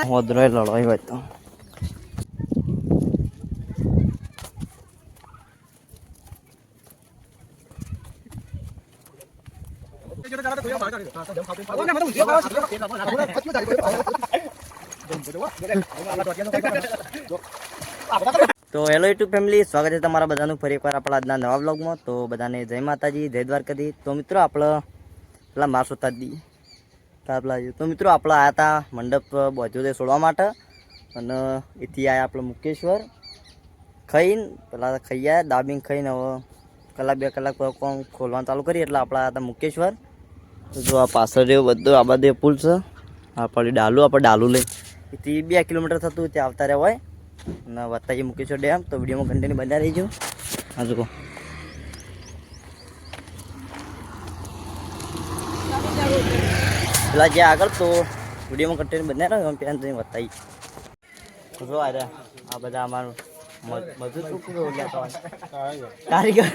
હોદરો લડવાઈ હોય તો તો હેલો યુટ્યુબ ફેમિલી, સ્વાગત છે તમારા બધાનું ફરી એકવાર આપણા આજના નવા બ્લોગમાં. તો બધાને જય માતાજી, જય દ્વારકાધીશ. તો મિત્રો આપણે પેલા માસોતાજી તો મિત્રો આપણે આવ્યા હતા મંડપ બોજોદે છોડવા માટે, અને એથી આવ્યા આપણે મુકેશ્વર ખાઈને પેલા ખાઈ આવ્યા દાબીને ખાઈને. હવે કલાક બે કલાક કોમ ખોલવાનું ચાલુ કરીએ એટલે આપણે આવ્યા હતા મુકેશ્વર. તો જો આ પાછળ જેવું બધું આ બધે પુલ છે. આપણે ડાલુ લઈ એથી 2 કિલોમીટર થતું ત્યાં આવતા રહ્યા હોય અને વત્તાજી મુકેશ્વર ડેમ. તો વિડીયોમાં કન્ટિન્યુ બન્યા રહીજો. હા જો પેલા જ્યાં આગળ તો વિડીયોમાં કન્ટિન્યુ બન્યા રહ્યો એમ પેલા તમે વત્તાજી. તો જો આ બધા અમારું મજૂર કારીગર.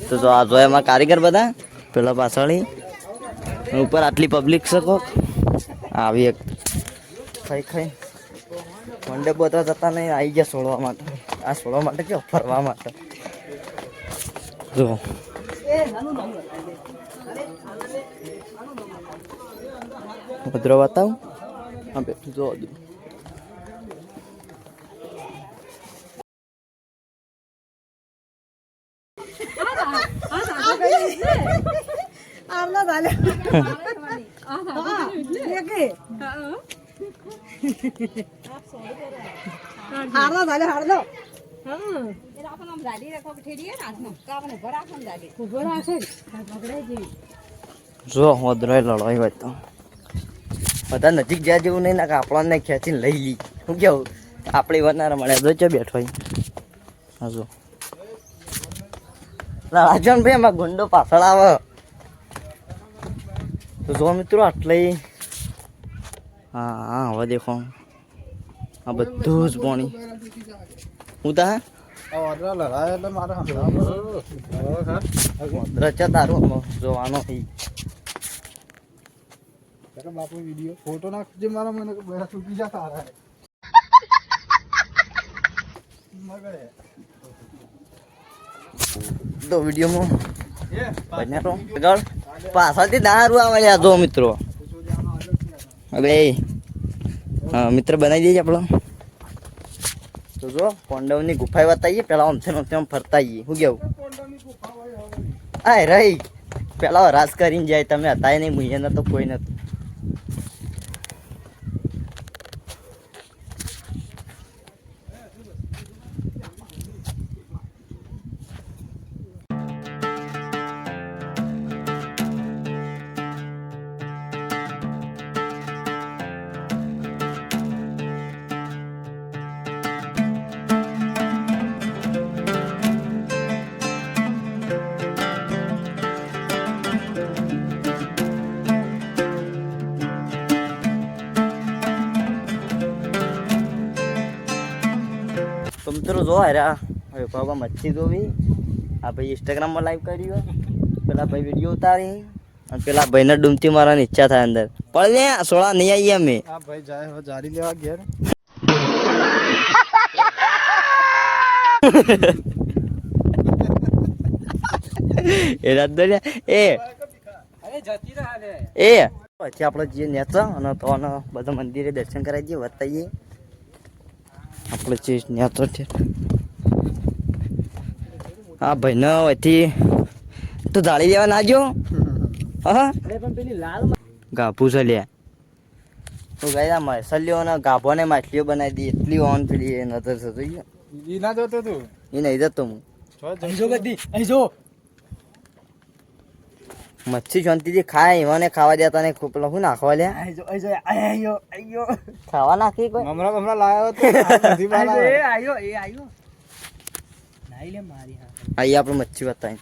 તો જો આ જો એમાં કારીગર બધા પેલા પાછળ ઉપર આટલી પબ્લિક છે. કોક આવી એક ખાઈ મંડપ બધા જતા નહીં, આવી ગયા છોડવા માટે. આ છોડવા માટે કે ફરવા માટે. જો ભદ્રો બતાવું જો જો હોદરો લડવાઈ હોય તો બધા નજીક જ્યાં જેવું નહીં ને આપણને ખેંચીને લઈ લી. શું કેવું આપણે વનારા મળે જો ચો બેઠો હા જો રાજન ભાઈ એમાં ગુંડો પાછળ આવે. તો જો મિત્રો આટલે હા હવે દેખો આ બધું જ પાણી હું તા રચા તારું જોવાનો બાપુ વિડીયો ફોટો નાખજે મારા મને ચૂકી જા તારા તો વિડીયોમાં પાછળથી દારૂ આવે જો મિત્રો. હવે હા મિત્ર બનાવી દઈએ આપણો. તો જો પાંડવની ગુફાએ બતાવીએ પેલા આમ ફરતા આવીએ. શું કેવું આ રહી પેલા રાસ કરીને જાય. તમે હતા નહીં મુયના તો કોઈ નતું. તો મિત્રો જો હાર્યા હવે બાબા મચ્છી જોવી. આ ભાઈ ઇન્સ્ટાગ્રામમાં લાઈવ કર્યું, પેલા ભાઈ વિડીયો ઉતારી અને પેલા ભાઈને ડૂમતી મારવાની ઈચ્છા થાય અંદર. પણ લે સોળા નહીં આવીએ અમે. આ ભાઈ જાય હવે જારી લેવા ઘેર. એ રાત દે એ પછી આપણે જઈએ નેચા અને તો બધા મંદિરે દર્શન કરાવી દઈએ બતાવીએ આપણે ચીજ નેચો છે. હા ભાઈ ન હોયથી તો જાળી લેવા ના જો. હા પેલી લાલ ગાભું છે લે તો ગયા મસલ્યો ને ગાભો ને માછલીઓ બનાવી દી. એટલી ઓન પેલી એ નજર છે જોઈએ. એ ના જોતો તું એ નહીં જતો હું મચ્છી શાંતિથી ખાય એવાને ખાવા દેતા ને પેલા શું નાખવા લે ખાવા નાખી કોઈ હમણાં લાવ્યો તો આઈ આપણે મચ્છી બતાવી.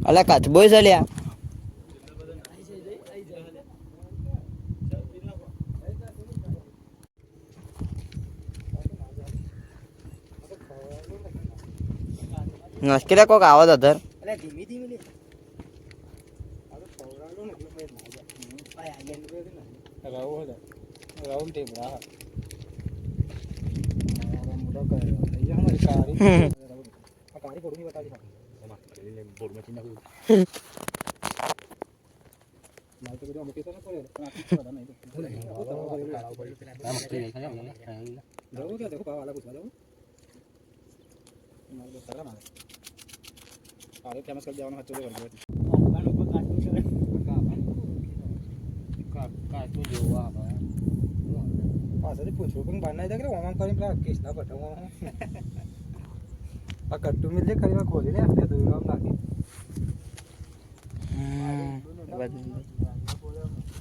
અલા કાચબો છે લ્યા. નસ્કેલા કોક આવત અધર ધીમી ધીમી राहुल टेबरा मुड़ा कर ये हमारी कारी कारी फोड़ नहीं बता दी हमारे बोर्ड में चिन्ह मैं तो वीडियो में कितना करे आपको पता नहीं देखो क्या देखो पावा वाला कुछ देखो मैं तो सारा मार आगे फेमस कर दिया उन्होंने हच्चो कर दिया का तो जो हुआ पास पूछो पण बनना देख रहे वहां करीम प्रा केस ना पटा वहां आ कट्टू मिल जे करीमा खोले ले अपने दो नाम लाके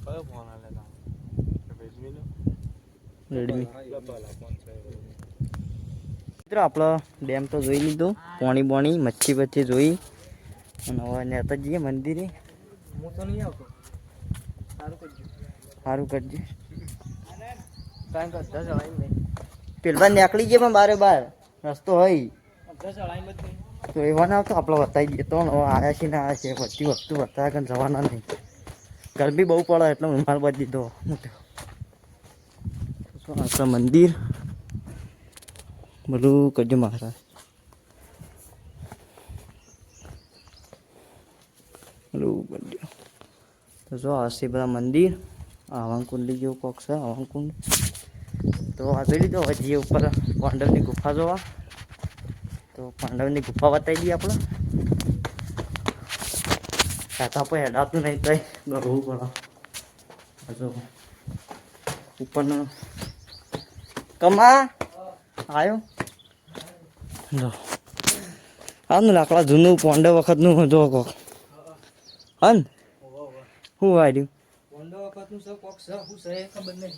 कयो फोन आले था भेज मिलो રેડમી મિત્રો આપણો ડેમ તો જોઈ લીધો પાણી બોણી મચ્છી બચ્છી જોઈ અને હવે નેતા જઈએ મંદિરે હું તો નહીં આવતો સારું કરજે કાંઈ કરતા જવાય નહીં પેલા નીકળી જઈએ પણ બારે બાર રસ્તો હોય અડધા ચડાઈ મત નહીં તો એવા ના આવતો આપણે બતાવી દઈએ તો આવ્યા છે ને આવ્યા છે બધી વસ્તુ બતાવ્યા કે જવાના નહીં ગરમી બહુ પડે એટલે રૂમાલ બાંધી દીધો મોટો આપણા મંદિર બધું કરજો મહારાજ બધું કરજો તો જો હશે બધા મંદિર આવાંકુંડી જેવું કોક છે આવાંકુંડ તો આ જોઈ લીધો હજી ઉપર પાંડવની ગુફા જોવા તો પાંડવની ગુફા બતાવી દઈએ આપણે ખાતા પર હેડાતું નહીં તો ગરવું પડે જો ઉપરનો કમા આવ્યો જો આનું લાકડા જૂનું પાંડવ વખતનું જો કોક હન શું આવ્યું પોંડો વખતનું સૌ કોક છે હું છે ખબર નહીં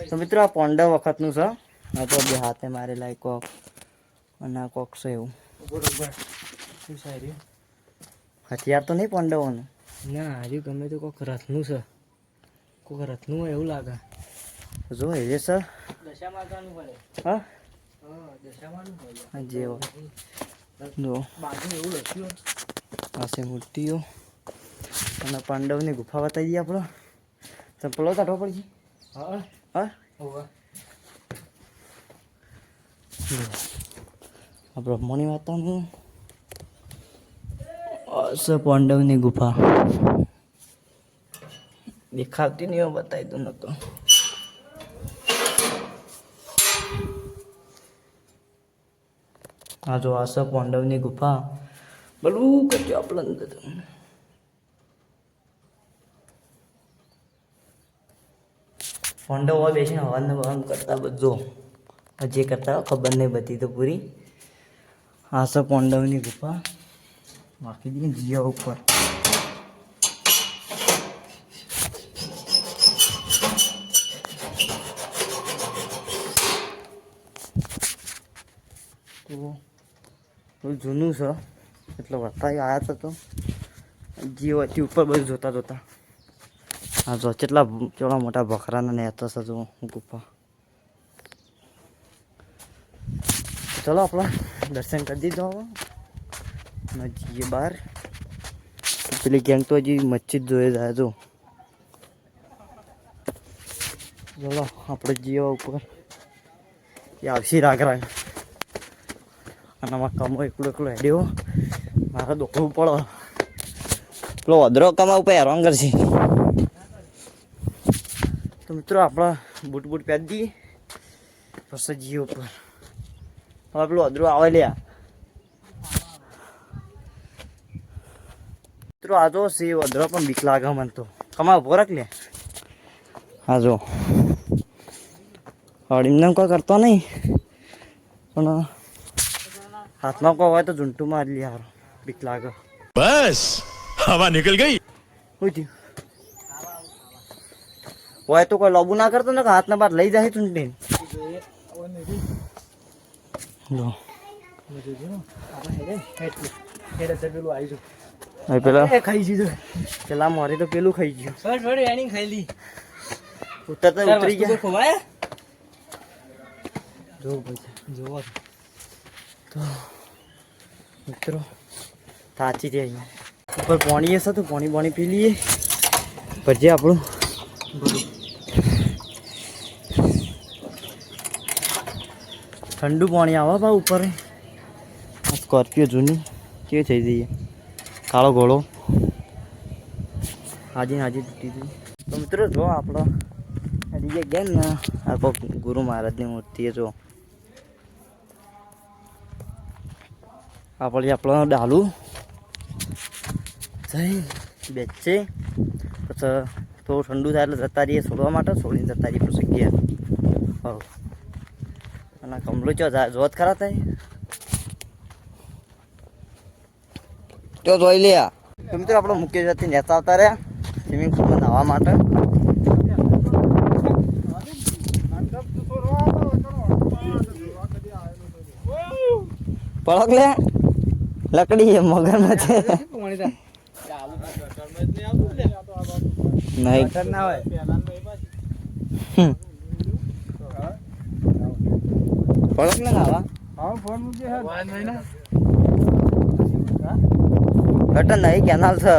તો મિત્રો આ પાંડવ વખતનું છે આ તો બે હાથે મારેલા એક કોક અને આ કોક છે એવું બરોબર શું છે રહ્યું હથિયાર તો નહીં પાંડવોનું ના હજુ ગમે તો કોક રથનું છે કોક રથનું હોય એવું લાગે જો એ છે સર દશા માતાનું પડે હા દશામાનું હોય જે હોય જો બાજુ એવું લખ્યું આ છે મૂર્તિઓ અને પાંડવની ગુફા બતાવી દઈએ આપણો ચંપલો કાઢવો પડશે હા હા હોવા આ બ્રહ્મોની વાતાનું છે પાંડવની ગુફા દેખાતી નહીં બતાવી દઉં નતો હા જો આ છે પાંડવની ગુફા બધું કરજો આપણે અંદર પાંડવ હોય બેસીને હવાને હવાન કરતા બધું જે કરતા ખબર નહીં બધી તો પૂરી આ છે પાંડવની ગુફા બાકી દઈએ જીયા ઉપર તો થોડું જૂનું છે એટલે વરસાદ આવ્યા હતા તો જીઓ હતી ઉપર બધું જોતા જોતા હા જો કેટલા ચોળા મોટા ભખરાના નેતા છે જો ગુફા ચલો આપણે દર્શન કરી દીધો હવે અને જઈએ બહાર પેલી ગેંગ તો હજી મસ્જિદ જોઈ જાય જો ચલો આપણે જઈએ ઉપર એ આવશે રાગ રાગ અને આમાં કમો એકલો એકલો હેડ્યો મારે દોડવું પડે પેલો અદરો કમા ઉપર હેરાન કરશે તો મિત્રો આપણા બૂટ બૂટ પહેરી દઈએ પછી જઈએ ઉપર હવે પેલું અદરો આવે લ્યા મિત્રો આ જો છે અદરો પણ બીક લાગે મને તો કમા ઉભો રાખ લે હા જો એમને કોઈ કરતો નહીં પણ હાથમાં કોઈ હોય તો ઝૂંટું મારી લે યાર બીક લાગે બસ હવા નીકળ ગઈ શું થયું હોય તો કોઈ લોબુ ના કરતો ને હાથના બાદ લઈ જાય ચૂંટણી જો પેલા ખાઈ દીધું પેલા મારી તો પેલું ખાઈ ગયું બસ થોડી એની ખાઈ લી ઉતરતા ઉતરી ગયા ખોવાય જોવું પડશે જોવો તો મિત્રો સાચી રહી અહીંયા ઉપર પાણી હશે તો પાણી પી લઈએ પછી આપણું ઠંડુ પાણી આવે બા ઉપર. સ્કોર્પિયો જૂની કેવી થઈ જઈએ, કાળો ઘોડો હાજી હાજી તૂટી ગઈ. તો મિત્રો જો આપણો હજી ગયા ને આ કોક ગુરુ મહારાજની મૂર્તિ જો આપણો ડાલુ જઈ બેચે પછી થોડું ઠંડુ થાય એટલે જતા રહીએ છોડવા માટે, છોડીને જતા રહીએ પછી ગયા. હવ અને કમલું ચો જોત ખરા થાય તો જોઈ લે. તો મિત્રો આપણો મુખ્ય જાતિ નેતા આવતા રહ્યા સ્વિમિંગ પુલમાં નાહવા માટે. પડક લે લકડી મગરમાં છે નહીં પડક લે નાવા ગટર નહીં કેનાલ છે.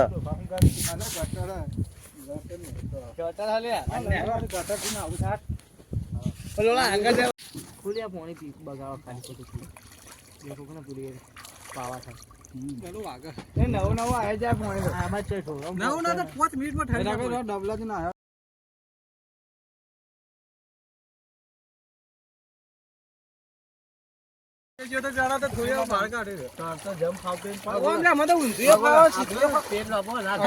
પાણી પી બગાડવા ખાલી પાવા થાય. નવું આવી જાય પાણી આમાં છે નવું ના તો 5 મિનિટમાં ઠંડા ડબલાથી ના જો તો જાડા તો થોડી બહાર કાઢે તો જમ ખાવતે ઓમ લે મત ઊંધી ખાવ છે પેટ લાબો ના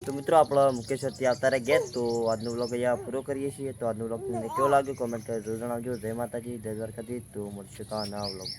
તો મિત્રો આપણો મુકેશ આવતા રહે ગેસ. તો આજનો વ્લોગ અહીંયા પૂરો કરીએ છીએ. તો આજનો વ્લોગ તમને કેવો લાગ્યો કોમેન્ટ કરી જરૂર જણાવજો. જય માતાજી, જય દ્વારકાધીશ. તો મળશે તો આ નવા વ્લોગ.